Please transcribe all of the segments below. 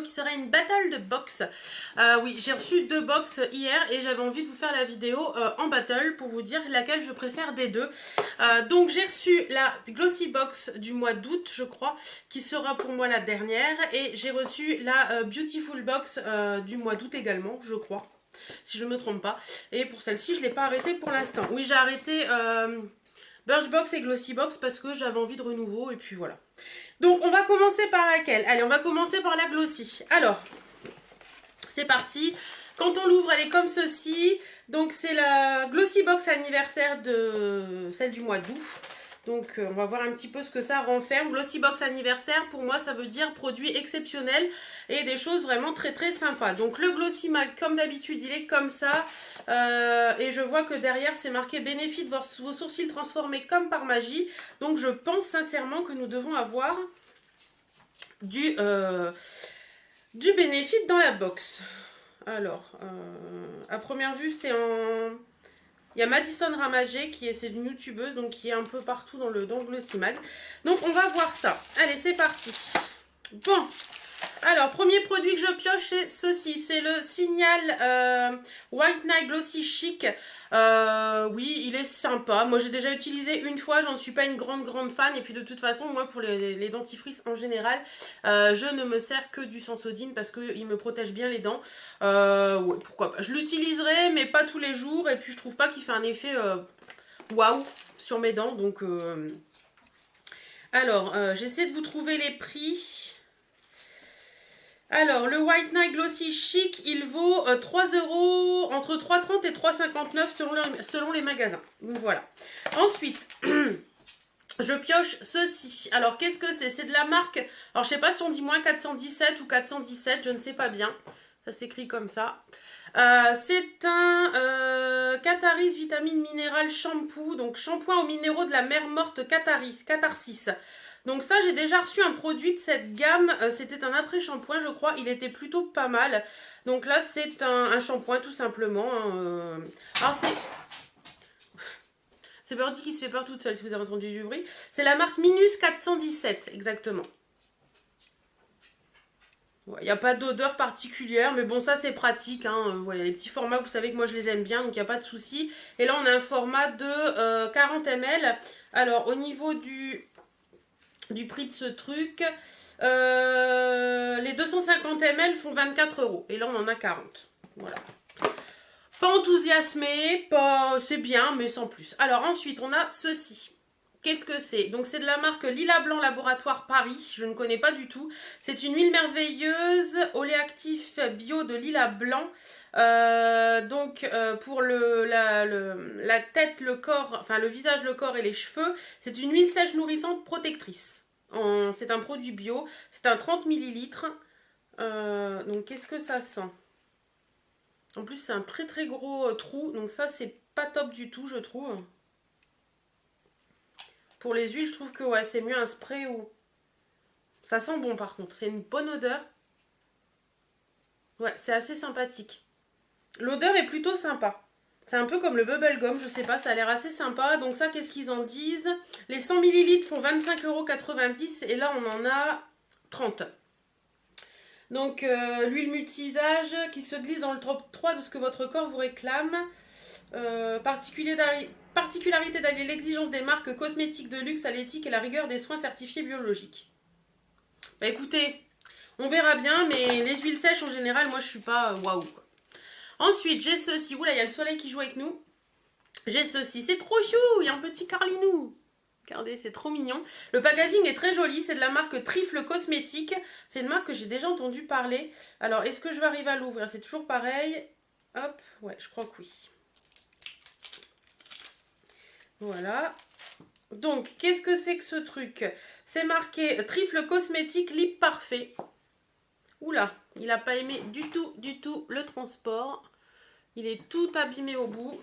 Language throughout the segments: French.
vidéo qui sera une battle de box. Oui, j'ai reçu 2 box hier et j'avais envie de vous faire la vidéo en battle pour vous dire laquelle je préfère des deux. Donc j'ai reçu la Glossy Box du mois d'août, je crois, qui sera pour moi la dernière. Et j'ai reçu la Beautiful Box du mois d'août également, je crois, si je ne me trompe pas. Et pour celle-ci, je ne l'ai pas arrêtée pour l'instant. Oui, j'ai arrêté Birchbox et Glossy Box parce que j'avais envie de renouveau et puis voilà. Donc on va commencer par laquelle? Allez, on va commencer par la Glossy. Alors, c'est parti. Quand on l'ouvre, elle est comme ceci. Donc c'est la Glossy Box anniversaire de celle du mois d'août. Donc on va voir un petit peu ce que ça renferme. Glossy Box anniversaire, pour moi ça veut dire produit exceptionnel et des choses vraiment très très sympas. Donc le Glossy Mag, comme d'habitude, il est comme ça. Et je vois que derrière c'est marqué bénéfice de vos sourcils transformés comme par magie. Donc je pense sincèrement que nous devons avoir du bénéfice dans la box. Alors, à première vue, c'est en... Il y a Madison Ramagé c'est une youtubeuse, donc qui est un peu partout dans le Glossy Mag. Donc on va voir ça. Allez, c'est parti. Bon, alors premier produit que je pioche, c'est ceci. C'est le Signal White Night Glossy Chic. Oui, il est sympa. Moi, j'ai déjà utilisé une fois. J'en suis pas une grande fan. Et puis de toute façon, moi, pour les dentifrices en général, je ne me sers que du Sensodyne parce qu'il me protège bien les dents. Ouais, pourquoi pas. Je l'utiliserai, mais pas tous les jours. Et puis, je trouve pas qu'il fait un effet waouh sur mes dents. Donc, alors, j'essaie de vous trouver les prix. Alors, le White Night Glossy Chic, il vaut 3 €, entre 3,30 et 3,59 selon les magasins. Donc voilà. Ensuite, je pioche ceci. Alors, qu'est-ce que c'est? C'est de la marque, alors je sais pas si on dit moins 417 ou 417, je ne sais pas bien. Ça s'écrit comme ça. C'est un Catharsis Vitamine Minérale Shampoo, donc shampoing aux minéraux de la mer morte Catharsis. Donc ça, j'ai déjà reçu un produit de cette gamme, c'était un après-shampoing, je crois, il était plutôt pas mal. Donc là, c'est un shampoing tout simplement. Alors c'est Birdie qui se fait peur toute seule, si vous avez entendu du bruit. C'est la marque Minus 417, exactement. Il n'y a pas d'odeur particulière, mais bon, ça c'est pratique. Hein. Voilà, les petits formats, vous savez que moi je les aime bien, donc il n'y a pas de souci. Et là, on a un format de 40 ml. Alors, au niveau du prix de ce truc, les 250 ml font 24 €. Et là, on en a 40. Voilà. Pas enthousiasmé, c'est bien, mais sans plus. Alors, ensuite, on a ceci. Qu'est-ce que c'est? Donc c'est de la marque Lila Blanc Laboratoire Paris, je ne connais pas du tout. C'est une huile merveilleuse oléactif bio de Lila Blanc. Pour la tête, le corps, enfin le visage, le corps et les cheveux, c'est une huile sèche nourrissante protectrice. C'est un produit bio, c'est un 30 ml. Donc qu'est-ce que ça sent? En plus c'est un très très gros trou, donc ça c'est pas top du tout je trouve. Pour les huiles, je trouve que ouais, c'est mieux un spray ou... Ça sent bon par contre, c'est une bonne odeur. Ouais, c'est assez sympathique. L'odeur est plutôt sympa. C'est un peu comme le bubblegum, je sais pas, ça a l'air assez sympa. Donc ça, qu'est-ce qu'ils en disent? Les 100 ml font 25,90 € et là, on en a 30. Donc l'huile multi-usage qui se glisse dans le top 3 de ce que votre corps vous réclame. Particularité d'allier l'exigence des marques cosmétiques de luxe à l'éthique et la rigueur des soins certifiés biologiques. Bah écoutez, on verra bien, mais les huiles sèches en général, moi je suis pas waouh. Ensuite, j'ai ceci. Oula, il y a le soleil qui joue avec nous. J'ai ceci. C'est trop chou, il y a un petit carlinou. Regardez, c'est trop mignon. Le packaging est très joli. C'est de la marque Trifle Cosmétique. C'est une marque que j'ai déjà entendu parler. Alors, est-ce que je vais arriver à l'ouvrir? C'est toujours pareil. Hop, ouais, je crois que oui. Voilà. Donc, qu'est-ce que c'est que ce truc? C'est marqué Trifle Cosmétique Lip Parfait. Oula, il n'a pas aimé du tout le transport. Il est tout abîmé au bout.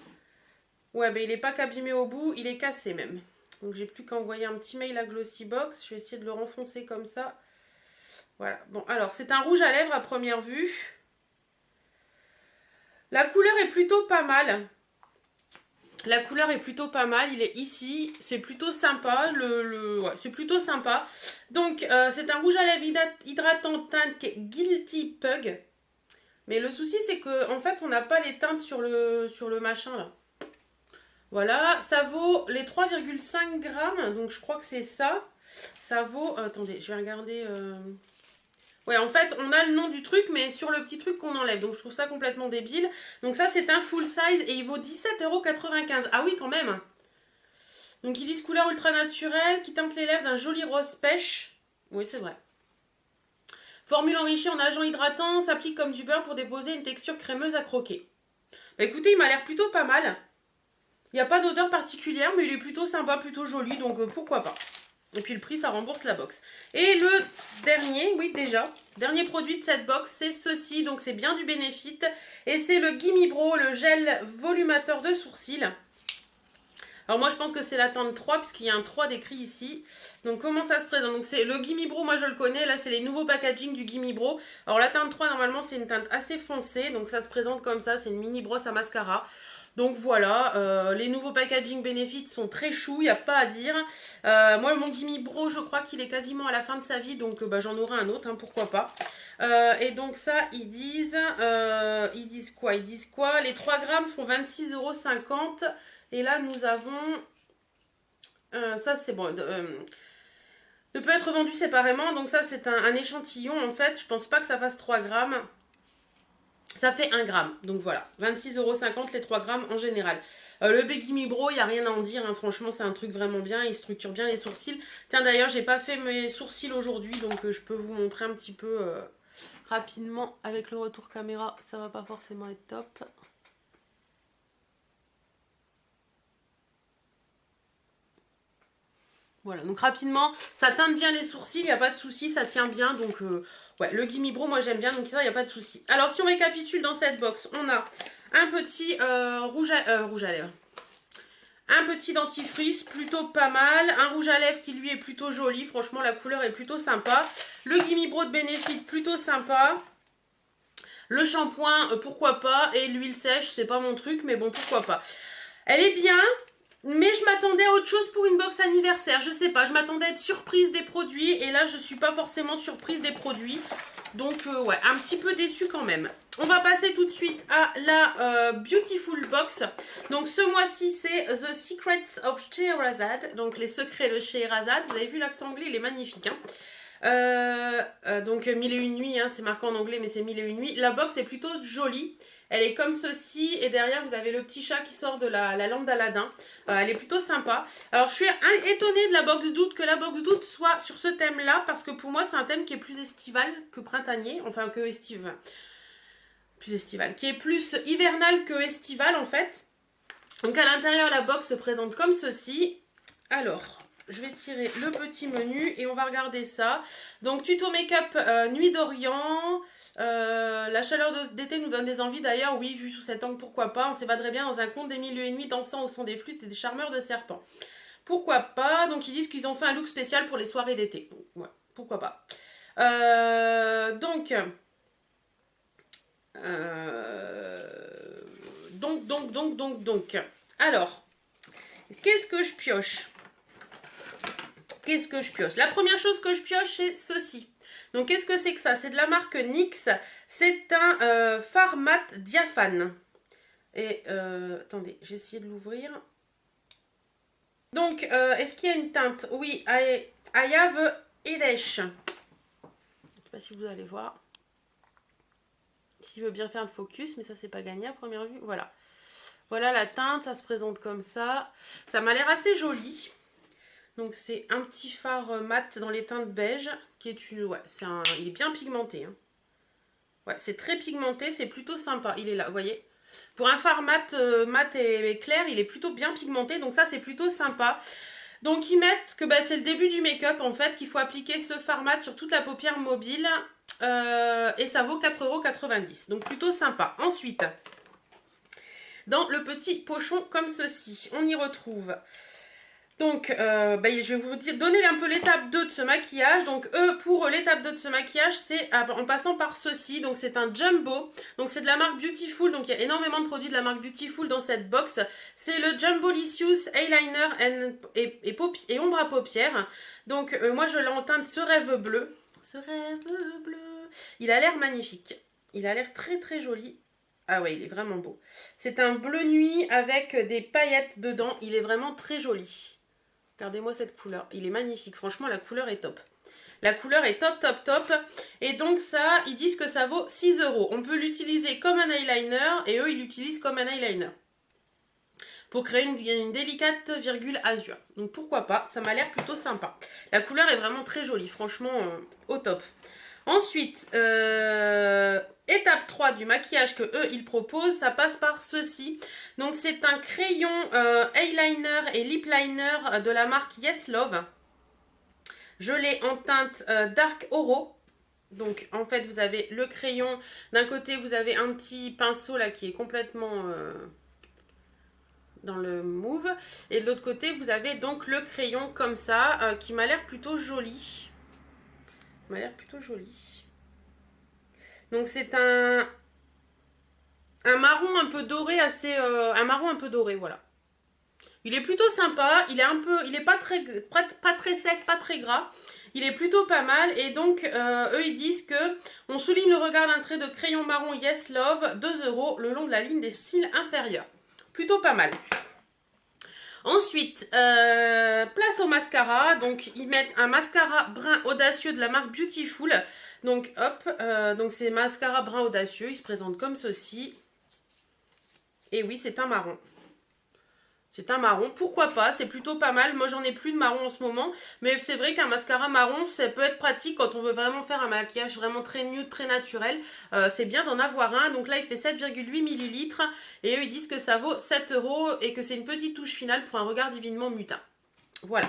Ouais, mais il n'est pas qu'abîmé au bout, il est cassé même. Donc, j'ai plus qu'à envoyer un petit mail à Glossy Box. Je vais essayer de le renfoncer comme ça. Voilà. Bon, alors, c'est un rouge à lèvres à première vue. La couleur est plutôt pas mal. La couleur est plutôt pas mal, il est ici, c'est plutôt sympa, ouais, c'est plutôt sympa. Donc c'est un rouge à lèvres hydratant teinte Guilty Pug. Mais le souci c'est que en fait on n'a pas les teintes sur le machin là. Voilà, ça vaut les 3,5 grammes, donc je crois que c'est ça. Ça vaut, attendez, je vais regarder... Ouais, en fait, on a le nom du truc, mais sur le petit truc qu'on enlève. Donc, je trouve ça complètement débile. Donc, ça, c'est un full size et il vaut 17,95 €. Ah oui, quand même. Donc, ils disent couleur ultra naturelle qui teinte les lèvres d'un joli rose pêche. Oui, c'est vrai. Formule enrichie en agent hydratant, s'applique comme du beurre pour déposer une texture crémeuse à croquer. Bah, écoutez, il m'a l'air plutôt pas mal. Il n'y a pas d'odeur particulière, mais il est plutôt sympa, plutôt joli, donc pourquoi pas. Et puis le prix, ça rembourse la box. Et le dernier, oui déjà, dernier produit de cette box, c'est ceci. Donc c'est bien du Benefit. Et c'est le Gimme Bro, le gel volumateur de sourcils. Alors moi je pense que c'est la teinte 3, puisqu'il y a un 3 décrit ici. Donc comment ça se présente? Donc c'est le Gimme Bro, moi je le connais. Là c'est les nouveaux packaging du Gimme Bro. Alors la teinte 3, normalement c'est une teinte assez foncée. Donc ça se présente comme ça, c'est une mini brosse à mascara. Donc voilà, les nouveaux packaging Benefit sont très choux, il n'y a pas à dire. Moi, mon Gimme Bro, je crois qu'il est quasiment à la fin de sa vie, donc j'en aurai un autre, hein, pourquoi pas. Et donc ça, ils disent quoi? Ils disent quoi? Les 3 grammes font 26,50 €. Et là, nous avons... ça, c'est bon. Ne peut être vendu séparément, donc ça, c'est un échantillon, en fait. Je pense pas que ça fasse 3 grammes. Ça fait 1 gramme, donc voilà, 26,50 € les 3 grammes en général. Le Gimme Bro, il n'y a rien à en dire, hein. Franchement c'est un truc vraiment bien, il structure bien les sourcils. Tiens d'ailleurs, j'ai pas fait mes sourcils aujourd'hui, donc je peux vous montrer un petit peu rapidement avec le retour caméra, ça va pas forcément être top. Voilà, donc rapidement, ça teinte bien les sourcils, il n'y a pas de souci, ça tient bien, donc ouais, le Gimme Bro, moi j'aime bien, donc ça, il n'y a pas de souci. Alors, si on récapitule dans cette box, on a un petit rouge à lèvres, un petit dentifrice, plutôt pas mal, un rouge à lèvres qui lui est plutôt joli, franchement, la couleur est plutôt sympa, le Gimme Bro de Benefit, plutôt sympa, le shampoing, pourquoi pas, et l'huile sèche, c'est pas mon truc, mais bon, pourquoi pas. Elle est bien. Mais je m'attendais à autre chose pour une box anniversaire, je sais pas, je m'attendais à être surprise des produits et là je suis pas forcément surprise des produits. Donc ouais, un petit peu déçue quand même. On va passer tout de suite à la Beautiful Box. Donc ce mois-ci c'est The Secrets of Scheherazade, donc les secrets de Scheherazade. Vous avez vu l'accent anglais, il est magnifique, hein. Donc 1001 nuits, hein, c'est marqué en anglais mais c'est 1001 nuits. La box est plutôt jolie. Elle est comme ceci et derrière vous avez le petit chat qui sort de la lampe d'Aladin. Elle est plutôt sympa. Alors je suis étonnée de la box d'août, que la box d'août soit sur ce thème là, parce que pour moi c'est un thème qui est plus estival que printanier, enfin que estival. Plus estival, qui est plus hivernal que estival en fait. Donc à l'intérieur la box se présente comme ceci. Alors... je vais tirer le petit menu et on va regarder ça. Donc tuto make-up nuit d'Orient. La chaleur d'été nous donne des envies d'ailleurs. Oui, vu sous cet angle, pourquoi pas. On s'évaderait bien dans un conte des 1001 nuits dansant au son des flûtes et des charmeurs de serpents. Pourquoi pas. Donc ils disent qu'ils ont fait un look spécial pour les soirées d'été. Ouais, pourquoi pas. Donc, alors, qu'est-ce que je pioche? Qu'est-ce que je pioche? La première chose que je pioche, c'est ceci. Donc, qu'est-ce que c'est que ça? C'est de la marque NYX. C'est un fard mat diaphane. Et, attendez, j'ai essayé de l'ouvrir. Donc, est-ce qu'il y a une teinte? Oui, I have Edesh. Je ne sais pas si vous allez voir. S'il veut bien faire le focus, mais ça, c'est pas gagné à première vue. Voilà. Voilà la teinte, ça se présente comme ça. Ça m'a l'air assez joli. Donc c'est un petit fard mat dans les teintes beige qui est une, ouais, il est bien pigmenté, hein. Ouais, c'est très pigmenté, c'est plutôt sympa. Il est là, vous voyez. Pour un fard mat, mat et clair, il est plutôt bien pigmenté, donc ça c'est plutôt sympa. Donc ils mettent que bah, c'est le début du make-up en fait, qu'il faut appliquer ce fard mat sur toute la paupière mobile et ça vaut 4,90 €. Donc plutôt sympa. Ensuite, dans le petit pochon comme ceci, on y retrouve Donc, je vais vous donner un peu l'étape 2 de ce maquillage. Donc, pour l'étape 2 de ce maquillage, c'est en passant par ceci. Donc, c'est un Jumbo. Donc, c'est de la marque Beautiful. Donc, il y a énormément de produits de la marque Beautiful dans cette box. C'est le Jumbolicious Eyeliner et ombre à paupières. Donc, moi, je l'ai en teinte Ce Rêve Bleu. Ce Rêve Bleu. Il a l'air magnifique. Il a l'air très, très joli. Ah ouais, il est vraiment beau. C'est un bleu nuit avec des paillettes dedans. Il est vraiment très joli. Regardez-moi cette couleur, il est magnifique, franchement la couleur est top. La couleur est top, top, top. Et donc ça, ils disent que ça vaut 6 €. On peut l'utiliser comme un eyeliner et eux, ils l'utilisent comme un eyeliner. Pour créer une délicate virgule azur. Donc pourquoi pas, ça m'a l'air plutôt sympa. La couleur est vraiment très jolie, franchement au top. Ensuite, étape 3 du maquillage que eux ils proposent, ça passe par ceci. Donc c'est un crayon eyeliner et lip liner de la marque Yes Love. Je l'ai en teinte Dark Oro. Donc en fait vous avez le crayon, d'un côté vous avez un petit pinceau là qui est complètement dans le mauve. Et de l'autre côté vous avez donc le crayon comme ça qui m'a l'air plutôt joli. M'a l'air plutôt joli. Donc c'est un marron un peu doré, un marron un peu doré, voilà. Il est plutôt sympa, il est pas très sec, pas très gras. Il est plutôt pas mal et donc eux ils disent que on souligne le regard d'un trait de crayon marron Yes Love, 2 € le long de la ligne des cils inférieurs. Plutôt pas mal. Ensuite, place au mascara. Donc, ils mettent un mascara brun audacieux de la marque Beautiful. Donc, hop, donc c'est mascara brun audacieux. Il se présente comme ceci. Et oui, c'est un marron. C'est un marron, pourquoi pas, c'est plutôt pas mal. Moi, j'en ai plus de marron en ce moment. Mais c'est vrai qu'un mascara marron, ça peut être pratique quand on veut vraiment faire un maquillage vraiment très nude, très naturel. C'est bien d'en avoir un. Donc là, il fait 7,8 ml. Et eux, ils disent que ça vaut 7 € et que c'est une petite touche finale pour un regard divinement mutin. Voilà.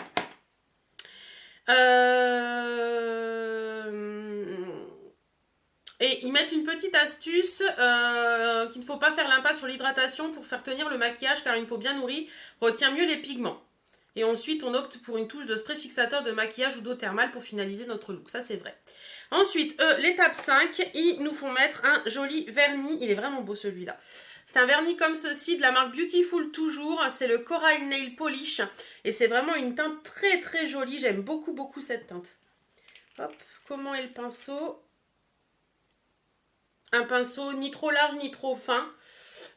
Et ils mettent une petite astuce qu'il ne faut pas faire l'impasse sur l'hydratation pour faire tenir le maquillage car une peau bien nourrie retient mieux les pigments. Et ensuite, on opte pour une touche de spray fixateur de maquillage ou d'eau thermale pour finaliser notre look. Ça, c'est vrai. Ensuite, l'étape 5, ils nous font mettre un joli vernis. Il est vraiment beau celui-là. C'est un vernis comme ceci de la marque Beautiful toujours. C'est le Coral Nail Polish. Et c'est vraiment une teinte très très jolie. J'aime beaucoup beaucoup cette teinte. Hop, comment est le pinceau ? Un pinceau ni trop large ni trop fin.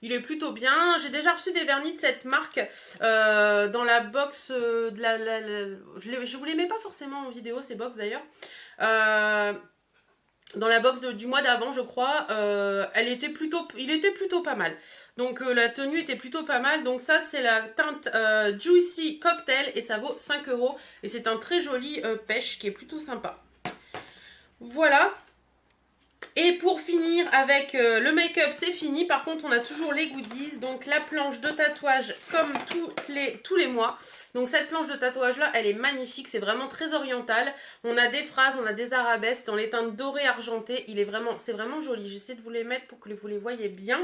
Il est plutôt bien. J'ai déjà reçu des vernis de cette marque dans la box de je vous les mets pas forcément en vidéo ces box d'ailleurs. Dans la box du mois d'avant je crois. Il était plutôt pas mal. Donc la tenue était plutôt pas mal. Donc ça c'est la teinte Juicy Cocktail et ça vaut 5 €. Et c'est un très joli pêche qui est plutôt sympa. Voilà. Et pour finir avec le make-up, c'est fini. Par contre, on a toujours les goodies. Donc, la planche de tatouage comme tous les mois. Donc, cette planche de tatouage là, elle est magnifique. C'est vraiment très oriental. On a des phrases, on a des arabesques dans les teintes dorées argentées. C'est vraiment joli. J'essaie de vous les mettre pour que vous les voyez bien.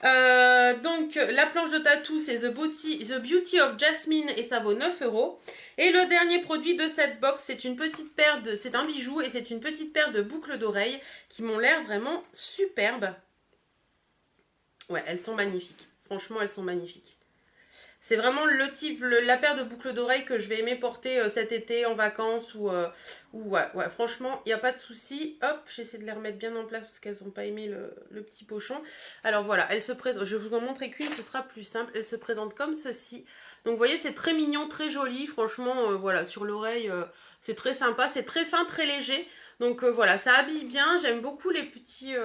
Donc, la planche de tatou, c'est The Beauty of Jasmine et ça vaut 9 €. Et le dernier produit de cette box, c'est un bijou et c'est une petite paire de boucles d'oreilles qui m'ont l'air vraiment superbes. Ouais, elles sont magnifiques. Franchement, elles sont magnifiques. C'est vraiment la paire de boucles d'oreilles que je vais aimer porter cet été en vacances ouais, franchement, il n'y a pas de souci. Hop, j'essaie de les remettre bien en place parce qu'elles n'ont pas aimé le petit pochon. Alors voilà, elles se présentent, je vais vous en montrer qu'une, ce sera plus simple. Elles se présentent comme ceci. Donc vous voyez, c'est très mignon, très joli. Franchement, voilà, sur l'oreille, c'est très sympa. C'est très fin, très léger. Donc voilà, ça habille bien. J'aime beaucoup les petits...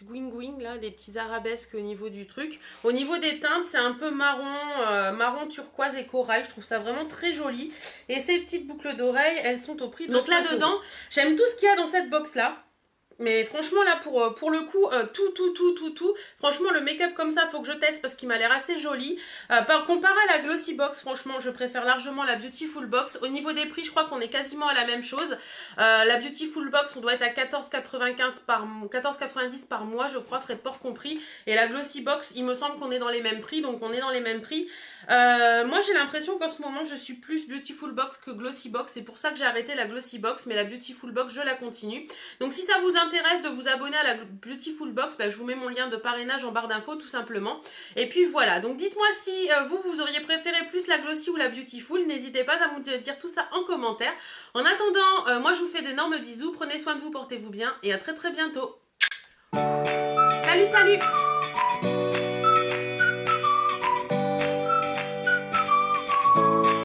Gwing là, des petits arabesques au niveau du truc. Au niveau des teintes, c'est un peu marron turquoise et corail. Je trouve ça vraiment très joli. Et ces petites boucles d'oreilles, elles sont au prix de... Donc là dedans, j'aime tout ce qu'il y a dans cette box là. Mais franchement là pour le coup tout franchement le make-up comme ça faut que je teste parce qu'il m'a l'air assez joli. Comparé à la Glossy Box, franchement je préfère largement la Beautiful Box. Au niveau des prix je crois qu'on est quasiment à la même chose. La Beautiful Box on doit être à 14,95 par 14,90 par mois je crois, frais de port compris. Et la Glossy Box il me semble qu'on est dans les mêmes prix, donc on est dans les mêmes prix. Moi j'ai l'impression qu'en ce moment je suis plus Beautiful Box que Glossy Box. C'est pour ça que j'ai arrêté la Glossy Box, mais la Beautiful Box je la continue. Donc si ça vous intéresse de vous abonner à la Beautiful Box, bah, je vous mets mon lien de parrainage en barre d'infos tout simplement. Et puis voilà, donc dites-moi si vous auriez préféré plus la Glossy ou la Beautiful. N'hésitez pas à me dire tout ça en commentaire. En attendant, moi je vous fais d'énormes bisous, prenez soin de vous, portez-vous bien et à très très bientôt. Salut salut.